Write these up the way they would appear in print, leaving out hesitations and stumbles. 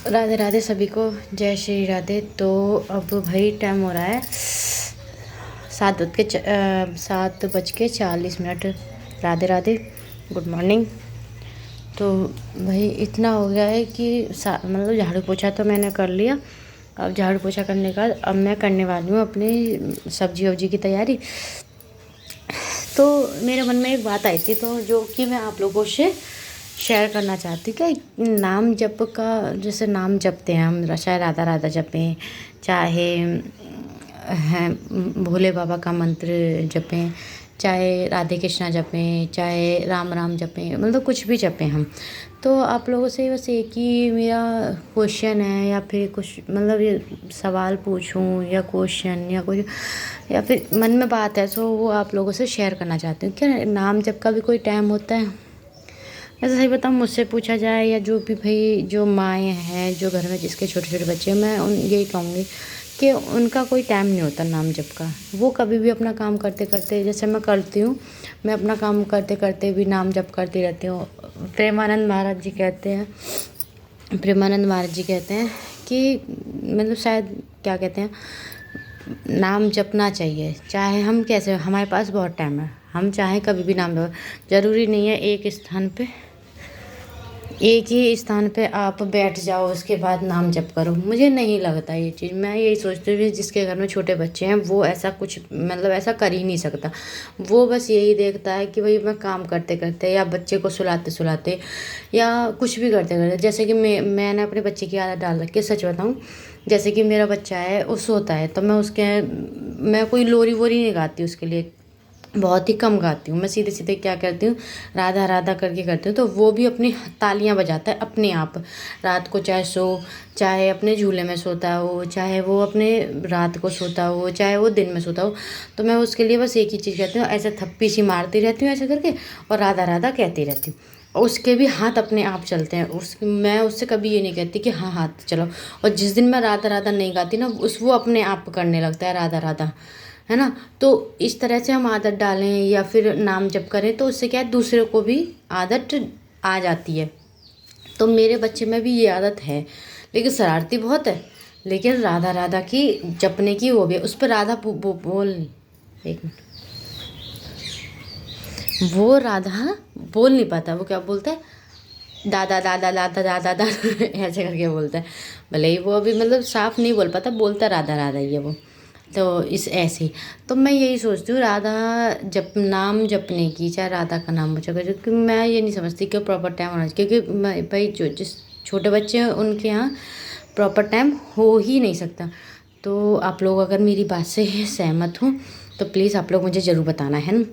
राधे राधे सभी को, जय श्री राधे। तो अब भाई टाइम हो रहा है 7:40। Radhe Radhe, good morning. तो भाई इतना हो गया है कि मतलब झाड़ू पोछा तो मैंने कर लिया। अब झाड़ू पोछा करने के बाद अब मैं करने वाली हूँ अपनी सब्जी वब्जी की तैयारी। तो मेरे मन में एक बात आई थी, तो जो कि मैं आप लोगों से शेयर करना चाहती हूँ कि नाम जप का, जैसे नाम जपते हैं हम, चाहे राधा राधा जपें, चाहे हैं भोले बाबा का मंत्र जपें, चाहे राधे कृष्णा जपें, चाहे राम राम जपें, मतलब कुछ भी जपें हम। तो आप लोगों से बस एक ही मेरा क्वेश्चन है, या फिर कुछ मतलब ये सवाल पूछूं, या क्वेश्चन, या कुछ, या फिर मन में बात है, सो वो आप लोगों से शेयर करना चाहती हूँ। क्या नाम जप का भी कोई टाइम होता है? वैसे सही बताऊँ, मुझसे पूछा जाए या जो भी भाई जो माएँ हैं, जो घर में जिसके छोटे छोटे बच्चे हैं, मैं यही कहूँगी कि उनका कोई टाइम नहीं होता नाम जप का। वो कभी भी अपना काम करते करते, जैसे मैं करती हूँ, मैं अपना काम करते करते भी नाम जप करती रहती हूँ। प्रेमानंद महाराज जी कहते हैं कि मतलब शायद क्या कहते हैं, नाम जपना चाहिए। चाहे हम कैसे, हमारे पास बहुत टाइम है, हम चाहे कभी भी नाम जप, ज़रूरी नहीं है एक ही स्थान पे आप बैठ जाओ उसके बाद नाम जप करो। मुझे नहीं लगता ये चीज़। मैं यही सोचती हूँ जिसके घर में छोटे बच्चे हैं वो ऐसा कुछ मतलब ऐसा कर ही नहीं सकता। वो बस यही देखता है कि भाई मैं काम करते करते या बच्चे को सुलाते सुलाते या कुछ भी करते करते, जैसे कि मैंने अपने बच्चे की आदत डाल रखी है। सच बताऊँ, जैसे कि मेरा बच्चा है, वो सोता है तो मैं कोई लोरी वोरी नहीं गाती उसके लिए, बहुत ही कम गाती हूँ। मैं सीधे सीधे क्या करती हूँ, राधा राधा करके करती हूँ। तो वो भी अपनी तालियां बजाता है अपने आप। रात को चाहे अपने झूले में सोता हो, चाहे वो अपने रात को सोता हो, चाहे वो दिन में सोता हो, तो मैं उसके लिए बस एक ही चीज़ कहती हूँ, ऐसे थप्पी सी मारती रहती हूँ ऐसे करके, और राधा राधा कहती रहती हूँ। और उसके भी हाथ अपने आप चलते हैं। मैं उससे कभी ये नहीं कहती कि हाँ हाथ चलाओ। और जिस दिन मैं राधा राधा नहीं गाती ना, वो अपने आप करने लगता है राधा राधा, है ना। तो इस तरह से हम आदत डालें या फिर नाम जप करें, तो उससे क्या है, दूसरे को भी आदत आ जाती है। तो मेरे बच्चे में भी ये आदत है, लेकिन शरारती बहुत है। लेकिन राधा राधा की जपने की वो भी है, उस पर राधा बोल नहीं, एक मिनट, वो राधा बोल नहीं पाता। वो क्या बोलता है, दादा दादा दादा दादा दादा ऐसे करके बोलता है। भले ही वो अभी मतलब साफ नहीं बोल पाता, बोलता राधा राधा ही है वो। तो इस ऐसे ही, तो मैं यही सोचती हूँ, राधा जप नाम जपने की, चाहे राधा का नाम बचा कर, क्योंकि मैं ये नहीं समझती कि प्रॉपर टाइम होना चाहिए। क्योंकि भाई जो जिस छोटे बच्चे हैं उनके यहाँ प्रॉपर टाइम हो ही नहीं सकता। तो आप लोग अगर मेरी बात से सहमत हो तो प्लीज़ आप लोग मुझे ज़रूर बताना, है ना,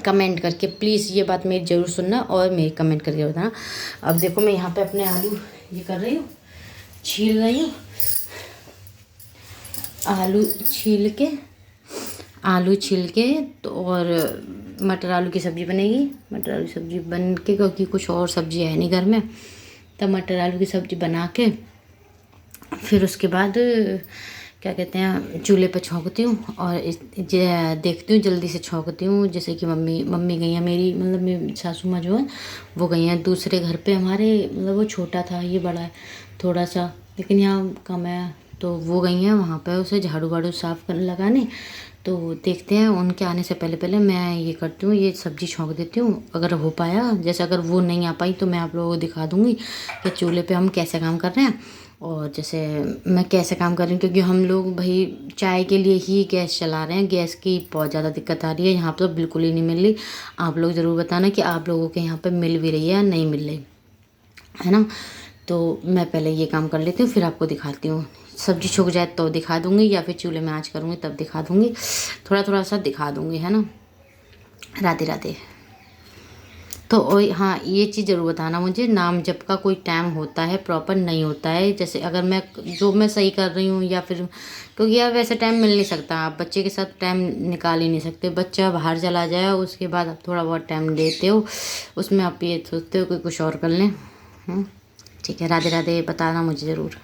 कमेंट करके। प्लीज़ ये बात मेरी ज़रूर सुनना और मेरी कमेंट करके बताना। अब देखो मैं यहाँ पे अपने आलू ये कर रही हूँ, छील रही हूँ। आलू छील के तो, और मटर आलू की सब्ज़ी बनेगी। मटर आलू की सब्ज़ी बन के, क्योंकि कुछ और सब्ज़ी है नहीं घर में, तब मटर आलू की सब्ज़ी बना के फिर उसके बाद क्या कहते हैं, चूल्हे पर छौंकती हूँ और देखती हूँ जल्दी से छौंकती हूँ। जैसे कि मम्मी गई हैं मेरी, मतलब मेरी सासू माँ जो है वो गई हैं दूसरे घर पे हमारे, मतलब वो छोटा था, ये बड़ा है थोड़ा सा, लेकिन यहाँ कम है। तो वो गई हैं वहाँ पे उसे झाड़ू वाड़ू साफ़ करने लगाने। तो देखते हैं, उनके आने से पहले पहले मैं ये करती हूँ, ये सब्ज़ी छौंक देती हूँ। अगर हो पाया, जैसे अगर वो नहीं आ पाई तो मैं आप लोगों को दिखा दूँगी कि चूल्हे पे हम कैसे काम कर रहे हैं और जैसे मैं कैसे काम कर रही हूँ। क्योंकि हम लोग भाई चाय के लिए ही गैस चला रहे हैं, गैस की बहुत ज़्यादा दिक्कत आ रही है यहाँ पर, तो बिल्कुल ही नहीं मिल रही। आप लोग ज़रूर बताना कि आप लोगों के यहाँ पर मिल भी रही है या नहीं मिल रही, है ना। तो मैं पहले ये काम कर लेती हूँ, फिर आपको दिखाती हूँ। सब्जी छुक जाए तो दिखा दूँगी, या फिर चूल्हे में आँच करूँगी तब दिखा दूँगी, थोड़ा थोड़ा सा दिखा दूँगी, है ना। राधे राधे। तो हाँ, ये चीज़ ज़रूर बताना मुझे, नाम जप का कोई टाइम होता है, प्रॉपर नहीं होता है। जैसे अगर मैं सही कर रही हूँ या फिर, क्योंकि यार वैसे टाइम मिल नहीं सकता, आप बच्चे के साथ टाइम निकाल ही नहीं सकते। बच्चा बाहर चला जाए उसके बाद आप थोड़ा बहुत टाइम देते हो, उसमें आप ये सोचते हो कि कुछ और कर लें। ठीक है, राधे राधे, बताना मुझे ज़रूर।